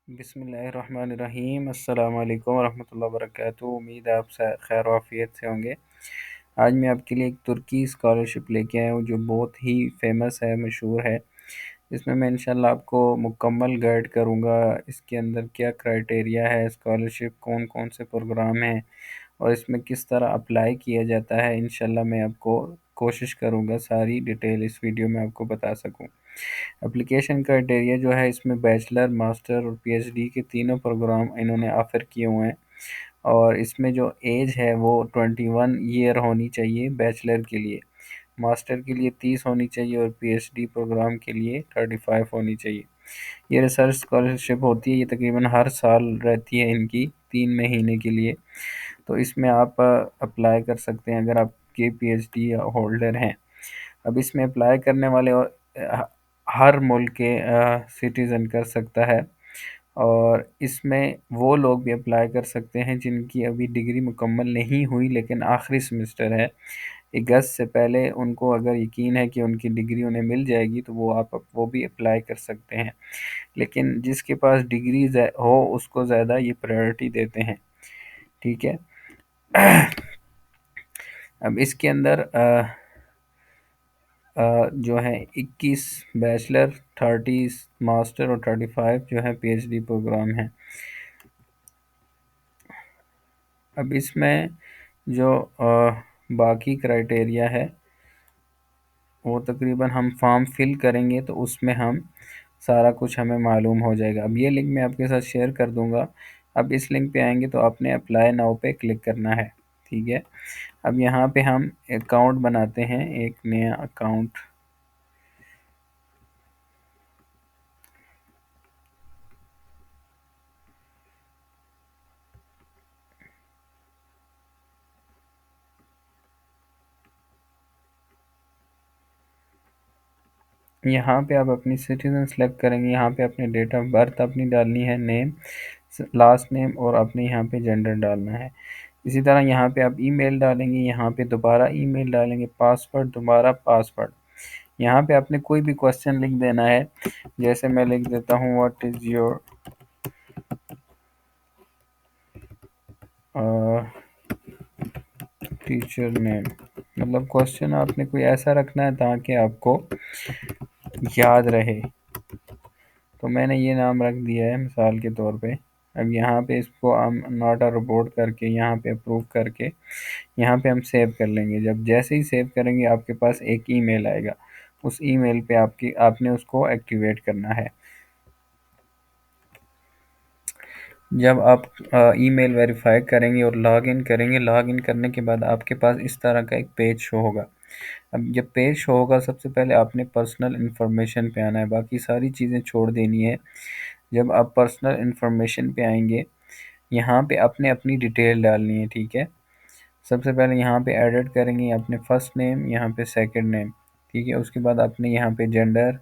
बिस्मिल्लाहिर्रहमानिर्रहीम। अस्सलाम वालेकुम वरहमतुल्लाहि वबरकातुहू। उम्मीद है आप खैर वाफियत से होंगे। आज मैं आपके लिए एक तुर्की स्कॉलरशिप लेके आया हूँ जो बहुत ही फेमस है, मशहूर है। इसमें मैं इंशाल्लाह आपको मुकम्मल गाइड करूँगा। इसके अंदर क्या क्राइटेरिया है, स्कॉलरशिप कौन कौन से प्रोग्राम हैं और इसमें किस तरह अप्लाई किया जाता है। इंशाल्लाह मैं आपको कोशिश करूँगा सारी डिटेल इस वीडियो में आपको बता सकूँ। एप्लीकेशन क्राइटेरिया जो है, इसमें बैचलर, मास्टर और पीएचडी के तीनों प्रोग्राम इन्होंने ऑफ़र किए हुए हैं। और इसमें जो एज है वो 21 ईयर होनी चाहिए बैचलर के लिए, मास्टर के लिए 30 होनी चाहिए और पीएचडी प्रोग्राम के लिए 35 होनी चाहिए। ये रिसर्च स्कॉलरशिप होती है, ये तकरीबन हर साल रहती है इनकी 3 महीने के लिए। तो इसमें आप अप्लाई कर सकते हैं अगर आपके पीएचडी होल्डर हैं। अब इसमें अप्लाई करने वाले और हर मुल्क के सिटीज़न कर सकता है। और इसमें वो लोग भी अप्लाई कर सकते हैं जिनकी अभी डिग्री मुकम्मल नहीं हुई लेकिन आखिरी सेमेस्टर है। अगस्त से पहले उनको अगर यकीन है कि उनकी डिग्री उन्हें मिल जाएगी तो वो भी अप्लाई कर सकते हैं। लेकिन जिसके पास डिग्री हो उसको ज़्यादा ये प्रायोरिटी देते हैं। ठीक है। अब इसके अंदर जो है 21 बैचलर, 30 मास्टर और 35 जो है पीएचडी प्रोग्राम है। अब इसमें जो बाकी क्राइटेरिया है वो तकरीबन हम फॉर्म फिल करेंगे तो उसमें हम सारा कुछ हमें मालूम हो जाएगा। अब ये लिंक मैं आपके साथ शेयर कर दूंगा। अब इस लिंक पे आएंगे तो आपने अप्लाई नाउ पे क्लिक करना है। ठीक है। अब यहाँ पे हम अकाउंट बनाते हैं, एक नया अकाउंट। यहाँ पे आप अपनी सिटीज़न सेलेक्ट करेंगे, यहाँ पे अपने डेट ऑफ बर्थ अपनी डालनी है, नेम, लास्ट नेम और अपने यहाँ पे जेंडर डालना है। इसी तरह यहाँ पे आप ईमेल डालेंगे, यहाँ पे दोबारा ईमेल डालेंगे, पासवर्ड, दोबारा पासवर्ड। यहाँ पे आपने कोई भी क्वेश्चन लिख देना है। जैसे मैं लिख देता हूँ what is your teacher name. मतलब क्वेश्चन आपने कोई ऐसा रखना है ताकि आपको याद रहे। तो मैंने ये नाम रख दिया है मिसाल के तौर पे। अब यहाँ पे इसको हम नॉट अ रोबोट करके यहाँ पे अप्रूव करके यहाँ पे हम सेव कर लेंगे। जब जैसे ही सेव करेंगे आपके पास एक ईमेल आएगा, उस ईमेल पे आपने उसको एक्टिवेट करना है। जब आप ईमेल वेरीफाई करेंगे और लॉगिन करेंगे, लॉगिन करने के बाद आपके पास इस तरह का एक पेज शो होगा। अब जब पेज शो होगा सबसे पहले आपने पर्सनल इन्फॉर्मेशन पे आना है, बाकी सारी चीज़ें छोड़ देनी है। जब आप पर्सनल इन्फॉर्मेशन पे आएंगे यहाँ पे आपने अपनी डिटेल डालनी है। ठीक है। सबसे पहले यहाँ पे एडिट करेंगे अपने फर्स्ट नेम, यहाँ पे सेकंड नेम। ठीक है। उसके बाद आपने यहाँ पे जेंडर,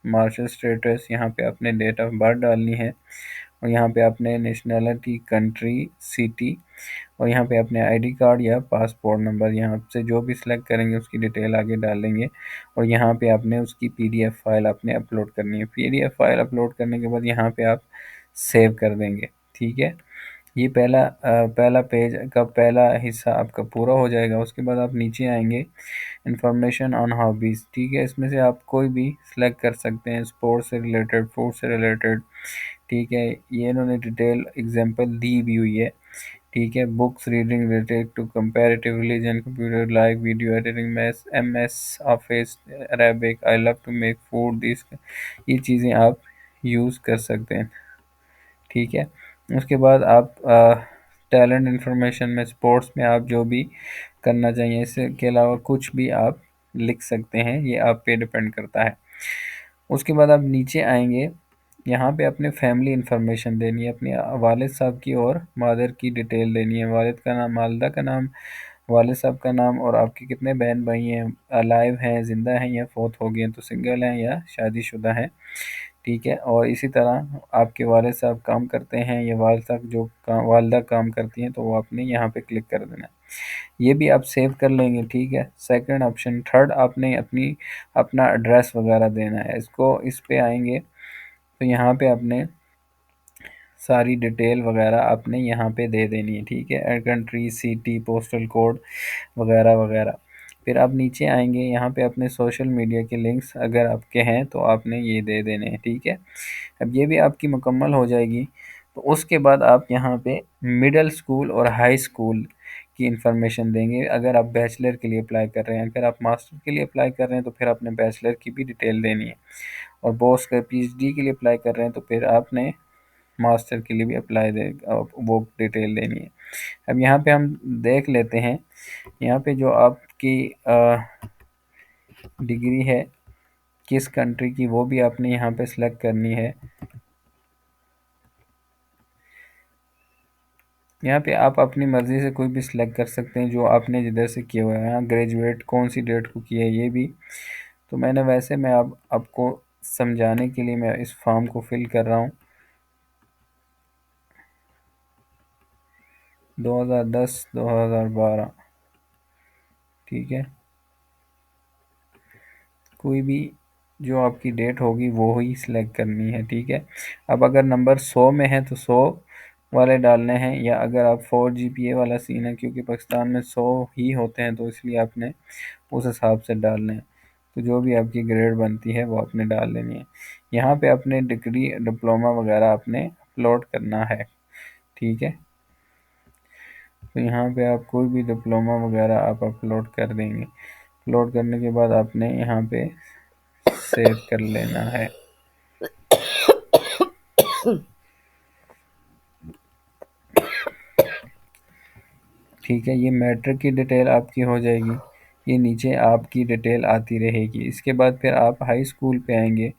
मार्शल स्टेटस, यहाँ पे अपने डेट ऑफ बर्थ डालनी है और यहाँ पे अपने नेशनैलिटी, कंट्री, सिटी और यहाँ पे अपने आईडी कार्ड या पासपोर्ट नंबर यहाँ से जो भी सिलेक्ट करेंगे उसकी डिटेल आगे डालेंगे। और यहाँ पे आपने उसकी पीडीएफ फाइल आपने अपलोड करनी है। पीडीएफ फाइल अपलोड करने के बाद यहाँ पे आप सेव कर देंगे। ठीक है। ये पहला पेज का पहला हिस्सा आपका पूरा हो जाएगा। उसके बाद आप नीचे आएंगे, इंफॉर्मेशन ऑन हॉबीज़। ठीक है। इसमें से आप कोई भी सिलेक्ट कर सकते हैं, स्पोर्ट्स से रिलेटेड, फूड से रिलेटेड। ठीक है। ये इन्होंने डिटेल एग्जांपल दी भी हुई है। ठीक है। Books reading related to comparative religion, computer like, video editing, maths, MS Office, Arabic, I love to make food, this, ये चीज़ें आप यूज़ कर सकते हैं। ठीक है। उसके बाद आप टैलेंट इन्फॉर्मेशन में, स्पोर्ट्स में आप जो भी करना चाहिए, इसके अलावा कुछ भी आप लिख सकते हैं, ये आप पे डिपेंड करता है। उसके बाद आप नीचे आएंगे, यहाँ पे अपने फैमिली इन्फॉर्मेशन देनी है, अपने वालिद साहब की और मदर की डिटेल देनी है। वालिद का नाम, वालिदा का नाम, वालिद साहब का नाम और आपके कितने बहन भाई हैं, अलाइव हैं, ज़िंदा हैं या फौत हो गए हैं, तो सिंगल हैं या शादीशुदा हैं। ठीक है। और इसी तरह आपके वालिद साहब काम करते हैं या वालिद साहब जो काम, वालिदा काम करती हैं, तो वो आपने यहाँ पे क्लिक कर देना है। ये भी आप सेव कर लेंगे। ठीक है। सेकंड ऑप्शन, थर्ड आपने अपना एड्रेस वगैरह देना है। इस पे आएंगे तो यहाँ पे आपने सारी डिटेल वगैरह आपने यहाँ पे दे देनी है, ठीक है, कंट्री, सिटी, पोस्टल कोड वगैरह वगैरह। फिर आप नीचे आएंगे, यहाँ पे अपने सोशल मीडिया के लिंक्स अगर आपके हैं तो आपने ये दे देने हैं, ठीक है। अब ये भी आपकी मुकम्मल हो जाएगी, तो उसके बाद आप यहाँ पे मिडिल स्कूल और हाई स्कूल की इंफॉर्मेशन देंगे। अगर आप बैचलर के लिए अप्लाई कर रहे हैं, अगर आप मास्टर के लिए अप्लाई कर रहे हैं तो फिर आपने बैचलर की भी डिटेल देनी है, और पोस्ट का पीएचडी के लिए अप्लाई कर रहे हैं तो फिर आपने मास्टर के लिए भी अप्लाई दे वो डिटेल देनी है। अब यहाँ पे हम देख लेते हैं, यहाँ पे जो आपकी डिग्री है किस कंट्री की, वो भी आपने यहाँ पे सिलेक्ट करनी है। यहाँ पे आप अपनी मर्ज़ी से कोई भी सिलेक्ट कर सकते हैं जो आपने जिधर से किया हुआ है। यहाँ ग्रेजुएट कौन सी डेट को किया है ये भी, तो मैंने वैसे मैं अब आपको समझाने के लिए मैं इस फॉर्म को फिल कर रहा हूँ। 2010 2012, ठीक है, कोई भी जो आपकी डेट होगी वो ही सिलेक्ट करनी है, ठीक है। अब अगर नंबर 100 में है तो 100 वाले डालने हैं, या अगर आप 4 जीपीए वाला सीन है, क्योंकि पाकिस्तान में 100 ही होते हैं तो इसलिए आपने उस हिसाब से डालने हैं। तो जो भी आपकी ग्रेड बनती है वो आपने डाल लेनी है। यहाँ पे अपने डिग्री डिप्लोमा वगैरह आपने अपलोड करना है, ठीक है। तो यहाँ पे आप कोई भी डिप्लोमा वगैरह आप अपलोड कर देंगे। अपलोड करने के बाद आपने यहाँ पे सेव कर लेना है। ठीक है, ये मैट्रिक की डिटेल आपकी हो जाएगी, ये नीचे आपकी डिटेल आती रहेगी। इसके बाद फिर आप हाई स्कूल पे आएंगे,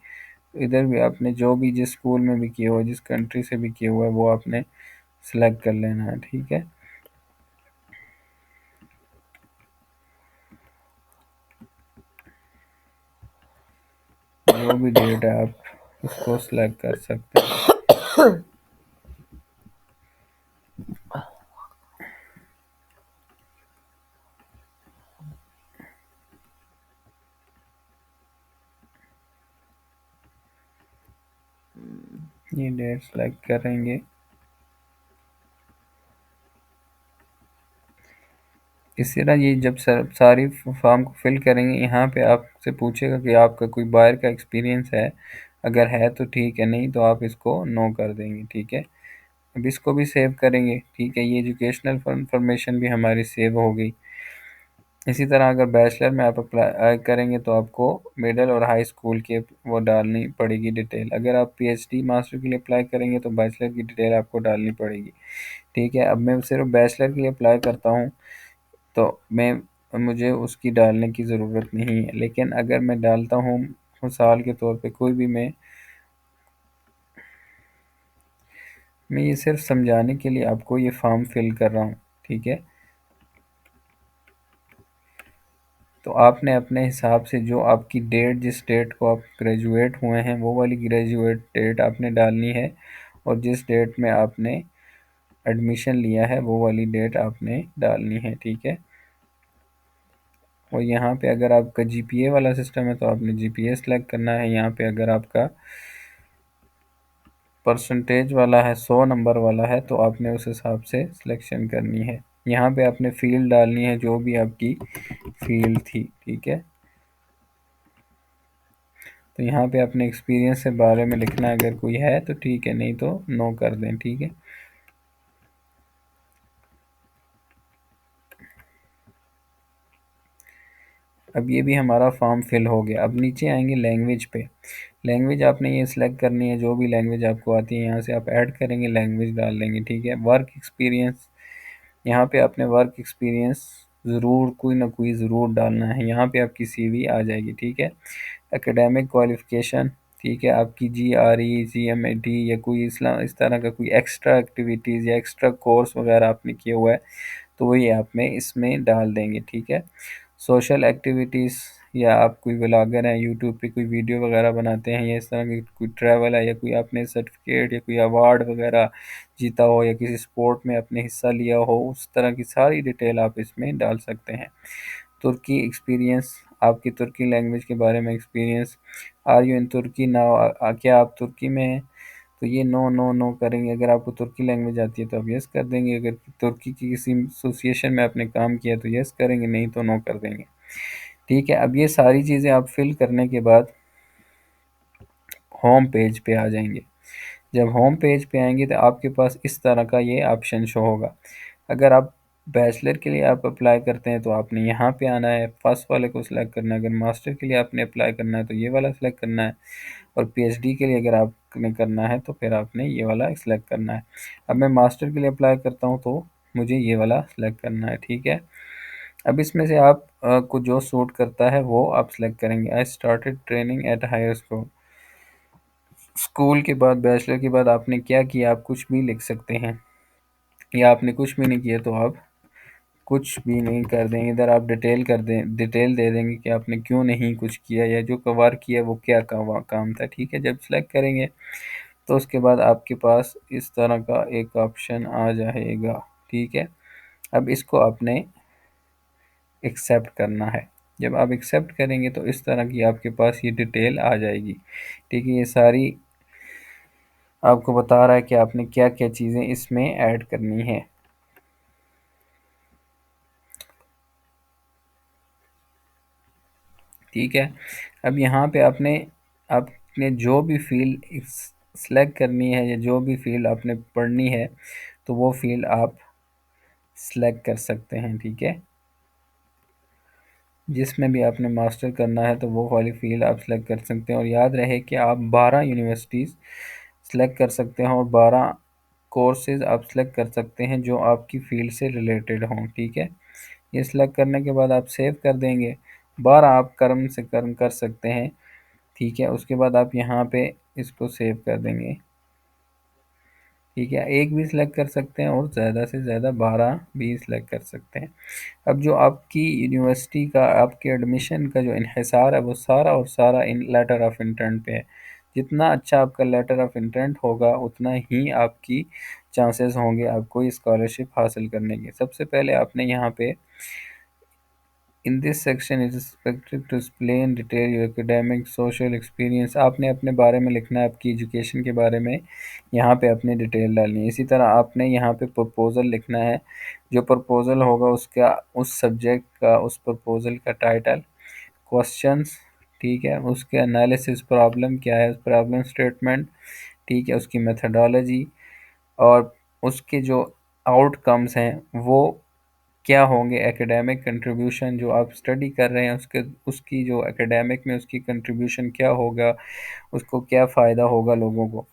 इधर भी आपने जो भी जिस स्कूल में भी किया हुआ, जिस कंट्री से भी किया हुआ है वो आपने सेलेक्ट कर लेना है, ठीक है। जो भी डेट है आप उसको सेलेक्ट कर सकते हैं। ये डेट सेलेक्ट करेंगे। इस तरह ये जब सारी फॉर्म को फिल करेंगे, यहाँ पे आपसे पूछेगा कि आपका कोई बाहर का एक्सपीरियंस है, अगर है तो ठीक है, नहीं तो आप इसको नो कर देंगे, ठीक है। अब इसको भी सेव करेंगे, ठीक है, ये एजुकेशनल इंफॉर्मेशन भी हमारी सेव हो गई। इसी तरह अगर बैचलर में आप अप्लाई करेंगे तो आपको मिडिल और हाई स्कूल के वो डालनी पड़ेगी डिटेल। अगर आप पीएचडी मास्टर के लिए अप्लाई करेंगे तो बैचलर की डिटेल आपको डालनी पड़ेगी, ठीक है। अब मैं सिर्फ बैचलर के लिए अप्लाई करता हूँ तो मैं मुझे उसकी डालने की ज़रूरत नहीं है, लेकिन अगर मैं डालता हूँ मिसाल के तौर पे कोई भी मैं ये सिर्फ समझाने के लिए आपको ये फॉर्म फिल कर रहा हूँ, ठीक है। तो आपने अपने हिसाब से जो आपकी डेट, जिस डेट को आप ग्रेजुएट हुए हैं वो वाली ग्रेजुएट डेट आपने डालनी है, और जिस डेट में आपने एडमिशन लिया है वो वाली डेट आपने डालनी है, ठीक है। और यहाँ पे अगर आपका जीपीए वाला सिस्टम है तो आपने जीपीए सेलेक्ट करना है। यहाँ पे अगर आपका परसेंटेज वाला है, 100 नंबर वाला है, तो आपने उस हिसाब से सिलेक्शन करनी है। यहाँ पे आपने फील्ड डालनी है जो भी आपकी फील्ड थी, ठीक है। तो यहाँ पे अपने एक्सपीरियंस के बारे में लिखना है, अगर कोई है तो ठीक है, नहीं तो नो कर दें, ठीक है। अब ये भी हमारा फॉर्म फिल हो गया। अब नीचे आएंगे लैंग्वेज पे। लैंग्वेज आपने ये सिलेक्ट करनी है, जो भी लैंग्वेज आपको आती है यहाँ से आप ऐड करेंगे, लैंग्वेज डाल देंगे, ठीक है। वर्क एक्सपीरियंस, यहाँ पे आपने वर्क एक्सपीरियंस ज़रूर कोई ना कोई ज़रूर डालना है, यहाँ पे आपकी सीवी आ जाएगी, ठीक है। एकेडमिक क्वालिफ़िकेशन, ठीक है, आपकी जीआरई, जीएमएडी या कोई इस तरह का कोई एक्स्ट्रा एक्टिविटीज़ या एक्स्ट्रा कोर्स वगैरह आपने किया हुआ है तो वही आप में इसमें डाल देंगे, ठीक है। सोशल एक्टिविटीज़, या आप कोई व्लॉगर हैं, यूट्यूब पे कोई वीडियो वगैरह बनाते हैं, या इस तरह की कोई ट्रैवल है, या कोई आपने सर्टिफिकेट या कोई अवार्ड वगैरह जीता हो, या किसी स्पोर्ट में आपने हिस्सा लिया हो, उस तरह की सारी डिटेल आप इसमें डाल सकते हैं। तुर्की एक्सपीरियंस, आपकी तुर्की लैंग्वेज के बारे में experience, are you in Turkey now, क्या आप तुर्की में हैं, तो ये नो नो नो करेंगे। अगर आपको तुर्की लैंग्वेज आती है तो आप यस कर देंगे, अगर तुर्की की किसी एसोसिएशन में आपने काम किया तो यस करेंगे, नहीं तो नो कर देंगे। ठीक है, अब ये सारी चीज़ें आप फिल करने के बाद होम पेज पे आ जाएंगे। जब होम पेज पे आएंगे तो आपके पास इस तरह का ये ऑप्शन शो होगा। अगर आप बैचलर के लिए आप अप्लाई करते हैं तो आपने यहाँ पे आना है, फर्स्ट वाले को सिलेक्ट करना है। अगर मास्टर के लिए आपने अप्लाई करना है तो ये वाला सिलेक्ट करना है, और पीएचडी के लिए अगर आपने करना है तो फिर आपने ये वाला सिलेक्ट करना है। अब मैं मास्टर के लिए अप्लाई करता हूँ तो मुझे ये वाला सिलेक्ट करना है। ठीक है, अब इसमें से आप को जो सूट करता है वो आप सिलेक्ट करेंगे। I started training at higher school. School के बाद, बैचलर के बाद आपने क्या किया, आप कुछ भी लिख सकते हैं, या आपने कुछ भी नहीं किया तो आप कुछ भी नहीं कर देंगे। इधर आप डिटेल कर दें, डिटेल दे देंगे कि आपने क्यों नहीं कुछ किया या जो कवर किया वो क्या काम था। ठीक है, जब सेलेक्ट करेंगे तो उसके बाद आपके पास इस तरह का एक ऑप्शन आ जाएगा। ठीक है, अब इसको आपने एक्सेप्ट करना है। जब आप एक्सेप्ट करेंगे तो इस तरह की आपके पास ये डिटेल आ जाएगी। ठीक है, ये सारी आपको बता रहा है कि आपने क्या क्या चीज़ें इसमें ऐड करनी है। ठीक है, अब यहाँ पे आपने जो भी फील्ड सेलेक्ट करनी है या जो भी फील्ड आपने पढ़नी है तो वो फील्ड आप सेलेक्ट कर सकते हैं। ठीक है, जिसमें भी आपने मास्टर करना है तो वो वाली फील्ड आप सेलेक्ट कर सकते हैं। और याद रहे कि आप 12 यूनिवर्सिटीज़ सेलेक्ट कर सकते हैं और 12 कोर्सेज आप सेलेक्ट कर सकते हैं जो आपकी फील्ड से रिलेटेड हों। ठीक है, ये सिलेक्ट करने के बाद आप सेव कर देंगे। 12 आप कर्म से कर्म कर सकते हैं। ठीक है, उसके बाद आप यहाँ पे इसको सेव कर देंगे। ठीक है, एक भी सिलेक्ट कर सकते हैं और ज़्यादा से ज़्यादा 12 भी सिलेक्ट कर सकते हैं। अब जो आपकी यूनिवर्सिटी का आपके एडमिशन का जो इन्हिसार है वो सारा और सारा इन लेटर ऑफ इंटेंट पे है। जितना अच्छा आपका लेटर ऑफ इंटेंट होगा उतना ही आपकी चांसेस होंगे आपको स्कॉलरशिप हासिल करने के। सबसे पहले आपने यहाँ पे in this section is expected to explain detail your academic social experience. आपने अपने बारे में लिखना है, आपकी एजुकेशन के बारे में यहाँ पे अपनी डिटेल डालनी है। इसी तरह आपने यहाँ पे प्रपोज़ल लिखना है। जो प्रपोज़ल होगा उसका, उस सब्जेक्ट का, उस प्रपोज़ल का टाइटल, क्वेश्चंस, ठीक है, उसके एनालिसिस, प्रॉब्लम क्या है, प्रॉब्लम स्टेटमेंट, ठीक है, उसकी मेथडोलॉजी, और उसके जो आउटकम्स हैं वो क्या होंगे। एकेडमिक कंट्रीब्यूशन जो आप स्टडी कर रहे हैं उसके, उसकी जो एकेडमिक में उसकी कंट्रीब्यूशन क्या होगा, उसको क्या फ़ायदा होगा लोगों को।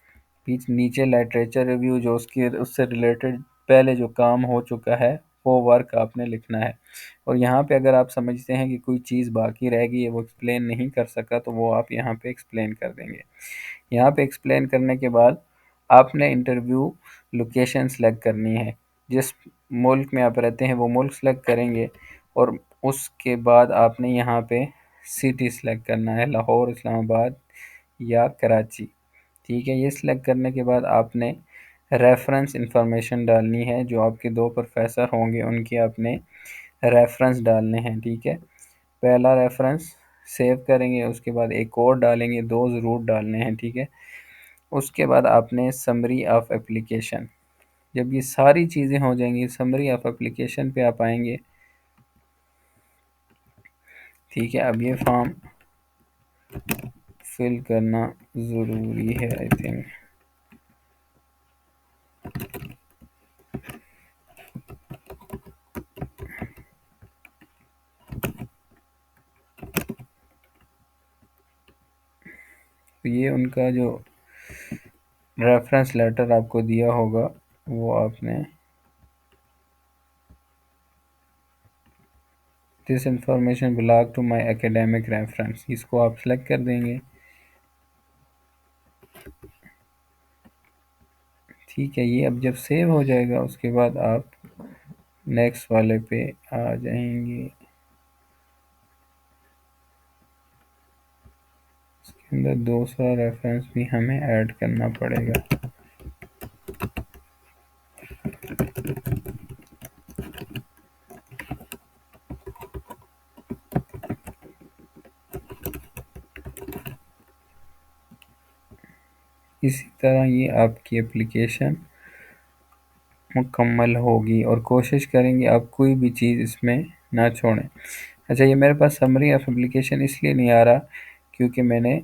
नीचे लिटरेचर रिव्यू, जो उसकी उससे रिलेटेड पहले जो काम हो चुका है वो वर्क आपने लिखना है। और यहाँ पे अगर आप समझते हैं कि कोई चीज़ बाकी रह गई है, वो एक्सप्लेन नहीं कर सका, तो वो आप यहाँ पे एक्सप्लेन कर देंगे। यहाँ पे एक्सप्लेन करने के बाद आपने इंटरव्यू लोकेशन सेलेक्ट करनी है। जिस मुल्क में आप रहते हैं वो मुल्क सेलेक्ट करेंगे, और उसके बाद आपने यहाँ पे सिटी सेलेक्ट करना है, लाहौर, इस्लामाबाद या कराची। ठीक है, ये सिलेक्ट करने के बाद आपने रेफरेंस इंफॉर्मेशन डालनी है। जो आपके दो प्रोफेसर होंगे उनके आपने रेफरेंस डालने हैं। ठीक है, पहला रेफरेंस सेव करेंगे, उसके बाद एक और डालेंगे, दो ज़रूर डालने हैं। ठीक है, उसके बाद आपने समरी ऑफ एप्लीकेशन। जब ये सारी चीज़ें हो जाएंगी, समरी ऑफ एप्लीकेशन पे आप आएंगे। ठीक है, अब ये फॉर्म फिल करना ज़रूरी है आई थिंक। तो ये उनका जो रेफरेंस लेटर आपको दिया होगा वो आपने, this information belong to my academic reference, इसको आप सेलेक्ट कर देंगे। ठीक है, ये अब जब सेव हो जाएगा उसके बाद आप नेक्स्ट वाले पे आ जाएंगे। इसके अंदर दूसरा रेफरेंस भी हमें ऐड करना पड़ेगा। इसी तरह ये आपकी एप्लीकेशन मुकम्मल होगी और कोशिश करेंगे आप कोई भी चीज़ इसमें ना छोड़ें। अच्छा, ये मेरे पास समरी ऑफ एप्लीकेशन इसलिए नहीं आ रहा क्योंकि मैंने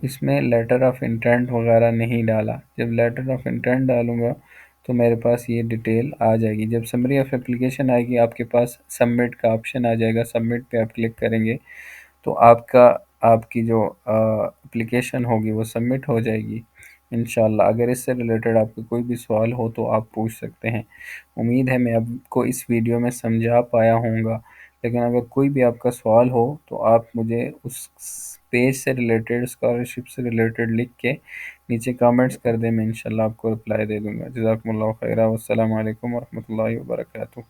इसमें लेटर ऑफ इंटेंट वगैरह नहीं डाला। जब लेटर ऑफ इंटेंट डालूंगा तो मेरे पास ये डिटेल आ जाएगी। जब समरी ऑफ एप्लीकेशन आएगी आपके पास सबमिट का ऑप्शन आ जाएगा। सबमिट पे आप क्लिक करेंगे तो आपकी जो एप्लीकेशन होगी वो सबमिट हो जाएगी इंशाल्लाह। अगर इससे रिलेटेड आपको कोई भी सवाल हो तो आप पूछ सकते हैं। उम्मीद है मैं आपको इस वीडियो में समझा पाया होऊंगा, लेकिन अगर कोई भी आपका सवाल हो तो आप मुझे उस पेज से रिलेटेड, स्कॉलरशिप से रिलेटेड लिख के नीचे कमेंट्स कर दें, मैं इंशाल्लाह आपको रिप्लाई दे दूंगा। जज़ाकुमुल्लाह खैरा, वस्सलामु अलैकुम वरहमतुल्लाहि वबरकातुहू।